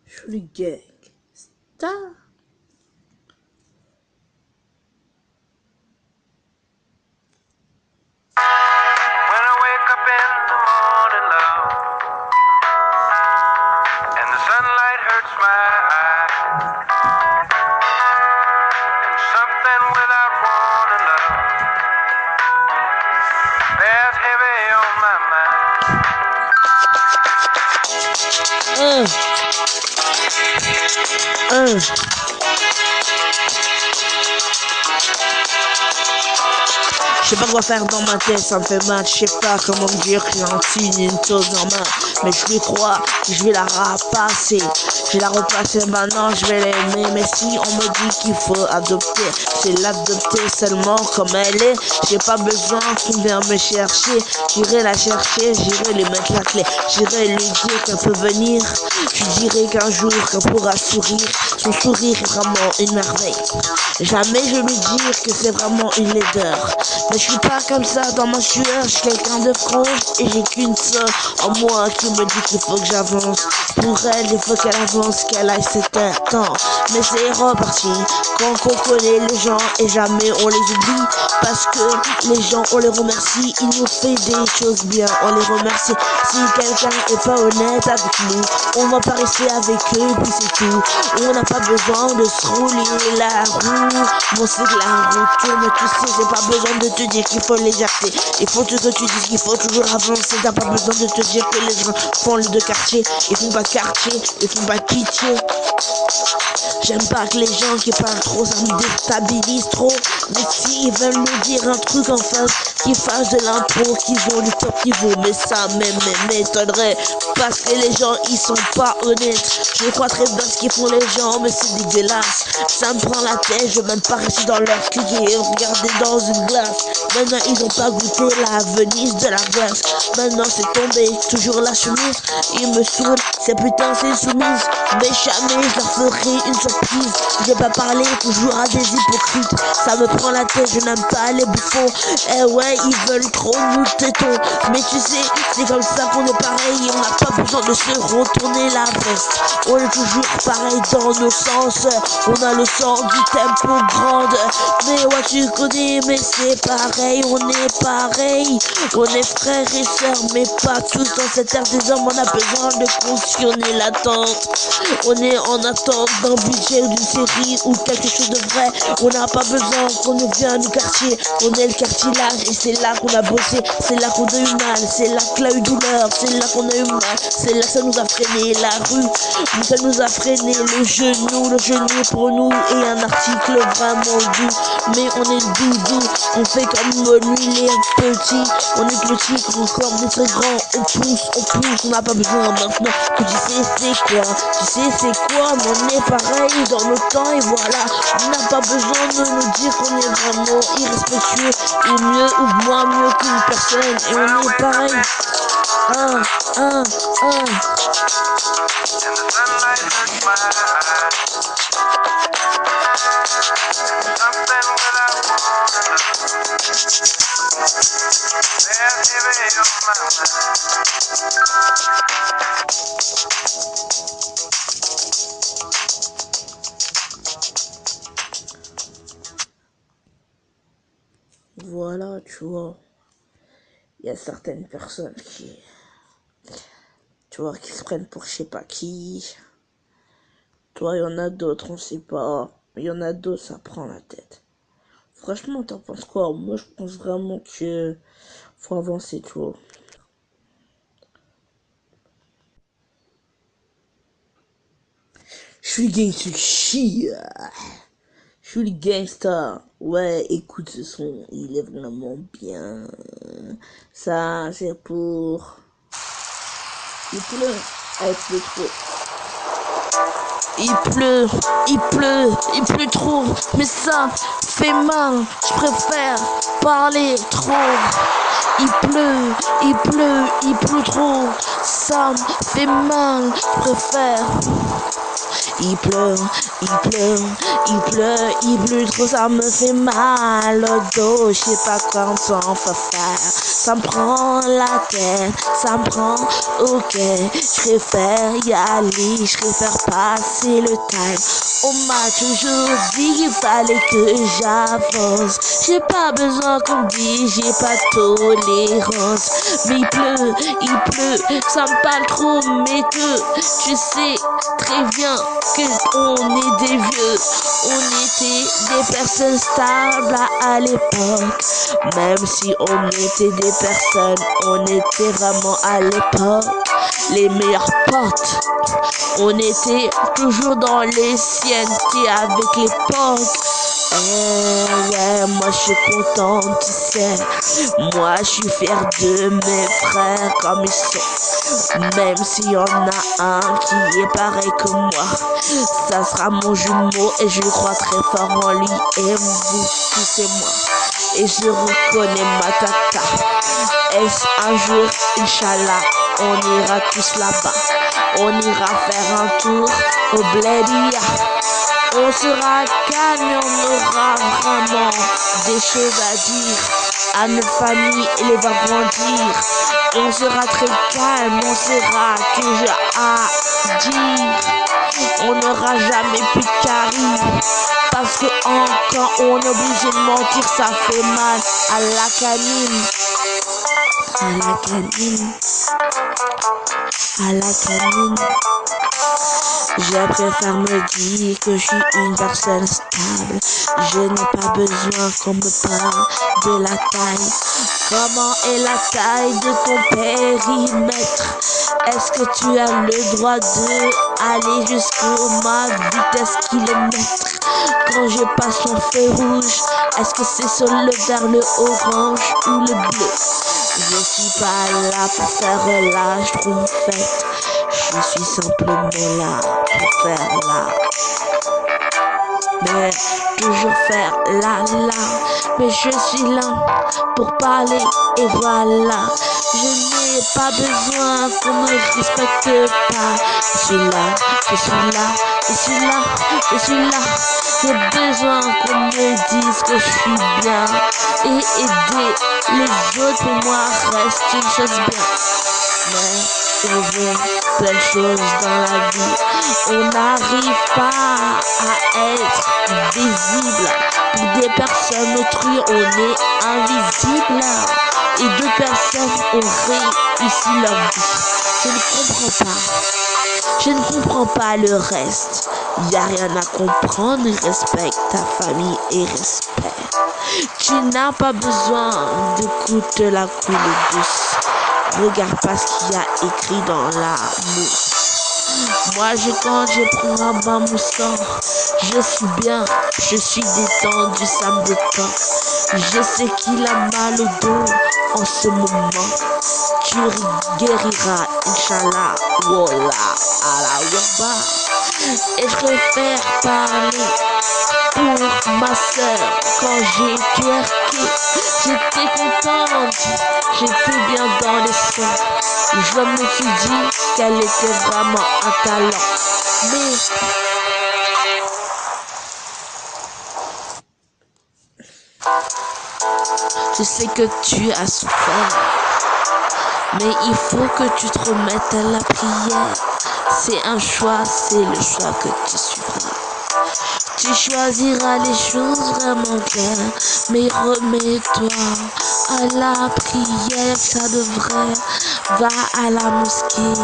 Free gang. Star. When I wake up in the morning, love, and the sunlight hurts my eye, and something without warning, love, bears heavy on my mind. Je sais pas quoi faire dans ma tête, ça me fait mal, je sais pas comment dire que j'ai une chose en main. Mais je lui crois que je vais la rapasser. Je vais la repasser maintenant, je vais l'aimer. Mais si on me dit qu'il faut adopter, c'est l'adopter seulement comme elle est. J'ai pas besoin qu'on vienne me chercher. J'irai la chercher, j'irai lui mettre la clé. J'irai lui dire qu'elle peut venir. Je dirai qu'un jour qu'elle pourra sourire. Son sourire est vraiment une merveille. Jamais je lui dire que c'est vraiment une laideur. Mais je suis pas comme ça dans ma sueur, je suis quelqu'un de franche et j'ai qu'une seule en moi qui me dit qu'il faut que j'avance. Pour elle, il faut qu'elle avance, qu'elle aille c'est un temps. Mais c'est reparti quand on connaît les gens et jamais on les oublie. Parce que les gens, on les remercie, ils nous font des choses bien, on les remercie. Si quelqu'un est pas honnête avec nous, on va pas rester avec eux, puis c'est tout. On n'a pas besoin de se rouler la roue. Bon, c'est que la roue tourne, mais tu sais, j'ai pas besoin de te dire qu'il faut légèreté. Il faut que tu dises qu'il faut toujours avancer. T'as pas besoin de te dire que les gens font les deux quartiers. Ils font pas quartier, ils font pas pitié. J'aime pas que les gens qui parlent trop, ça me déstabilise trop. Mais s'ils veulent nous dire un truc en face, qu'ils fassent de l'impro, qu'ils ont du top niveau. Mais ça m'étonnerait, parce que les gens ils sont pas honnêtes. Je crois très bien ce qu'ils font les gens, mais c'est dégueulasse. Ça me prend la tête, je veux même pas rester dans leur cliquet et regarder dans une glace. Maintenant ils ont pas goûté la Venise de la glace. Maintenant c'est tombé, toujours la chemise. Ils me saoulent, ces putains c'est soumise. Mais jamais je leur ferai une surprise. Je vais pas parler toujours à des hypocrites. Ça me prend la tête, je n'aime pas les bouffons. Eh ouais, ils veulent trop nous tétons. Mais tu sais, c'est comme ça qu'on est pareil. On n'a pas besoin de se retourner la veste. On est toujours pareil dans nos sens. On a le sens du tempo grande. Mais ouais, tu connais, mais c'est pareil. On est pareil. On est frères et sœurs, mais pas tous. Dans cette ère des hommes, on a besoin de cautionner l'attente. On est en attente d'un budget ou d'une série ou quelque chose de vrai. On n'a pas besoin qu'on nous vienne du quartier. On est le cartilage et c'est là qu'on a bossé. C'est là qu'on a eu mal, c'est là qu'on a eu douleur. C'est là qu'on a eu mal, c'est là que ça nous a freiné la rue. Ça nous a freiné le genou pour nous et un article vraiment doux. Mais on est doudou, on fait comme lui les petits. On est petit, encore mais très grand. On pousse, on n'a pas besoin maintenant que tu sais c'est quoi. Tu sais c'est quoi, mais on est pareil dans le temps et voilà. On n'a pas besoin de nous dire qu'on est vraiment irrespectueux ou mieux ou moins mieux qu'une personne. Et on est pareil. And the sunlight hurts my eyes. Something without warning, love, bears heavy on my Voilà, tu vois. Il y a certaines personnes tu vois, qui se prennent pour je sais pas qui. Toi, il y en a d'autres, on sait pas. Il y en a d'autres, ça prend la tête. Franchement, t'en penses quoi? Moi, je pense vraiment que faut avancer, tu vois. Je suis gangsta shit. Je suis le gangsta. Ouais, écoute ce son, il est vraiment bien. Ça, c'est pour... Il pleut. Il pleut trop. Il pleut trop. Mais ça fait mal. Je préfère pas parler trop. Il pleut trop. Ça me fait mal, je préfère. Il pleut trop, ça me fait mal au dos, je sais pas comment s'en faire. Ça me prend la tête, ça me prend au cœur. Je préfère y aller, je préfère passer le time. On m'a toujours dit qu'il fallait que j'avance. J'ai pas besoin qu'on me dise, j'ai pas de tolérance. Mais il pleut, ça me parle trop, mais que tu sais très bien qu'on est des vieux, on était des personnes stables à l'époque. Même si on était des personnes, on était vraiment à l'époque les meilleurs potes. On était toujours dans les siennetés avec l'époque. Ouais, moi je suis contente, tu sais. Moi je suis fière de mes frères comme ils sont. Même s'il y en a un qui est pareil que moi, ça sera mon jumeau et je crois très fort en lui. Et vous tous et moi. Et je reconnais ma tata. Est-ce un jour, Inch'Allah, on ira tous là-bas. On ira faire un tour au Bledia. On sera calme et on aura vraiment des choses à dire à notre famille et les va grandir. On sera très calme, on sera toujours à dire. On n'aura jamais plus de charisme. Parce que quand on est obligé de mentir, ça fait mal à la canine. À la canine. À la canine. Je préfère me dire que je suis une personne stable. Je n'ai pas besoin qu'on me parle de la taille. Comment est la taille de ton périmètre? Est-ce que tu as le droit d'aller jusqu'au ma vitesse kilomètre? Quand je passe mon feu rouge, est-ce que c'est sur le vert, le orange ou le bleu? Je suis pas là pour faire la schtroumpfette. Je suis simplement là pour faire mais toujours faire la. Mais je suis là pour parler et voilà. Je n'ai pas besoin qu'on me respecte pas. Je suis là. J'ai besoin qu'on me dise que je suis bien. Et aider les autres pour moi reste une chose bien. Mais on veut plein de choses dans la vie. On n'arrive pas à être visible. Pour des personnes autrui, on est invisible. Et deux personnes ont réussi leur vie. Je ne comprends pas le reste. Y a rien à comprendre. Respecte ta famille et respect. Tu n'as pas besoin d'écouter la coulée douce. Regarde pas ce qu'il y a écrit dans la mousse. Moi, quand je prends un bain moussant, je suis bien, je suis détendu, ça me détend. Je sais qu'il a mal au dos en ce moment. Tu guériras, Inch'Allah, Wallah, ala Wabba. Et je préfère parler pour ma soeur quand j'ai twerké. J'étais contente, j'étais bien dans les sons. Je me suis dit qu'elle était vraiment un talent. Mais je sais que tu as souffert. Mais il faut que tu te remettes à la prière. C'est un choix, c'est le choix que tu suivras. Tu choisiras les choses vraiment bien, mais remets-toi à la prière, ça devrait, va à la mosquée.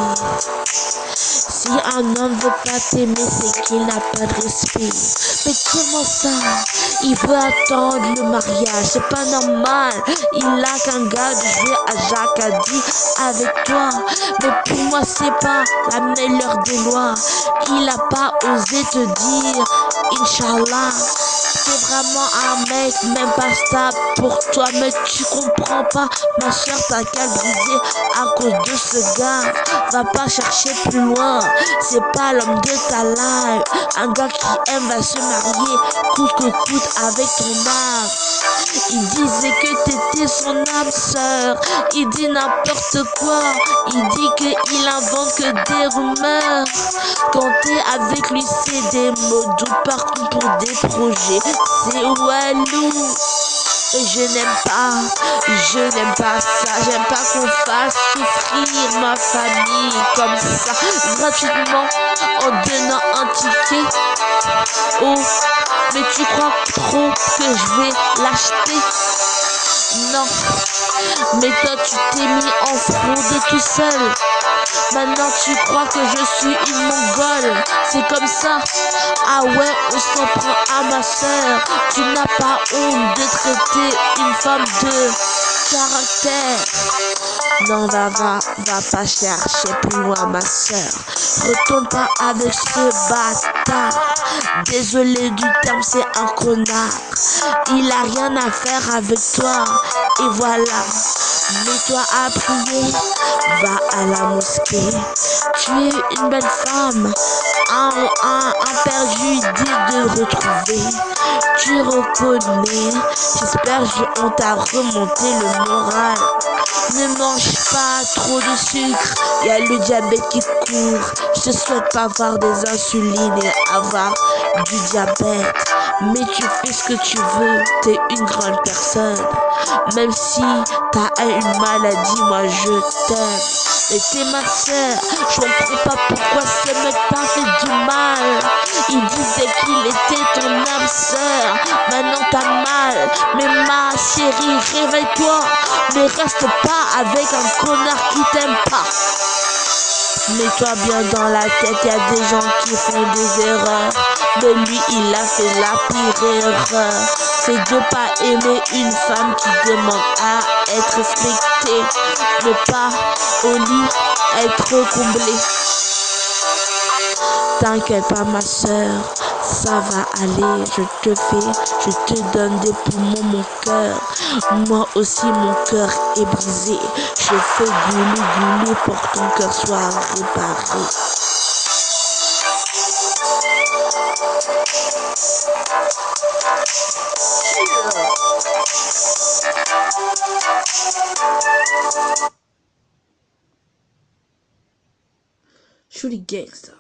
Si un homme veut pas t'aimer, c'est qu'il n'a pas de respect. Mais comment ça? Il veut attendre le mariage, c'est pas normal. Il a qu'un gars de jouer à Jacadi avec toi. Mais pour moi c'est pas la meilleure des lois. Il a pas osé te dire Inch'Allah. C'est vraiment un mec même pas stable pour toi. Mais tu comprends pas, ma soeur, t'as qu'à briser à cause de ce gars. Va pas chercher plus loin. c'est pas l'homme de ta life. Un gars qui aime va se marier coûte que coûte avec ton âme. Il disait que t'étais son âme sœur. Il dit n'importe quoi. Il dit qu'il invente que des rumeurs. Quand t'es avec lui c'est des mots doux. Par contre pour des projets c'est walou. Et je n'aime pas ça. J'aime pas qu'on fasse souffrir ma famille comme ça, gratuitement, en donnant un ticket. Oh, mais tu crois trop que je vais l'acheter? Non, mais toi tu t'es mis en fraude tout seul. Maintenant tu crois que je suis une mongole. C'est comme ça. Ah ouais, on s'en prend à ma soeur. Tu n'as pas honte de traiter une femme de caractère. Non, va pas chercher plus loin ma soeur. Retourne pas avec ce bâtard. Désolé du terme, c'est un connard. Il a rien à faire avec toi. Et voilà, mets-toi à prier, va à la mosquée. Tu es une belle femme, un père Judy de retrouver. Tu reconnais, j'espère qu'on t'a remonté le moral. Ne mange pas trop de sucre, y a le diabète qui court. Je te souhaite pas avoir des insulines et avoir du diabète. Mais tu fais ce que tu veux, t'es une grande personne. Même si t'as une maladie, moi je t'aime. Mais t'es ma soeur, je comprends pas pourquoi ce mec t'a fait du mal. Il disait qu'il était ton âme sœur, maintenant t'as mal. Mais ma chérie, réveille-toi, ne reste pas avec un connard qui t'aime pas. Mets-toi bien dans la tête, y a des gens qui font des erreurs. Mais lui, il a fait la pire erreur. C'est de pas aimer une femme qui demande à être respectée. Ne pas au lit être comblée. T'inquiète pas ma soeur, ça va aller, je te donne des poumons mon cœur. Moi aussi mon cœur est brisé, je fais goulou pour que ton cœur soit réparé. Shoot gangster.